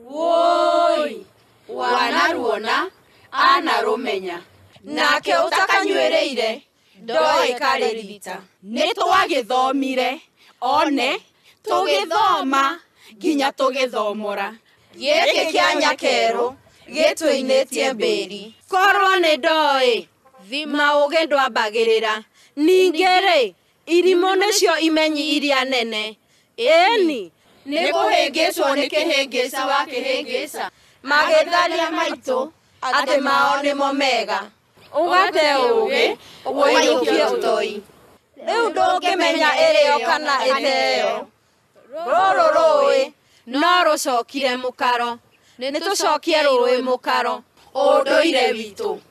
Woi, wanaruona, anarumenya. Nake utakanywereire, ndoe karirita. Nitwagithomire, one, tugithoma, nginya tugithomora. Giki kia nyakeru, gitwinetie mbiri. Korwo ni ndoe, thima uge ndwambagirira. Ningere, irimo nicio imenyi iria nene. Eni, nikuhingiswo ni kihingisa wa kihingisa. Magitharia maitu, ati mao nimo mega. Ugate ugi, woiyukie utoi. Riu ndungimenya irio kana iteo. Ruru rui, no rucokire mukaro. Nitucokie rui mukaro. Unduire witu.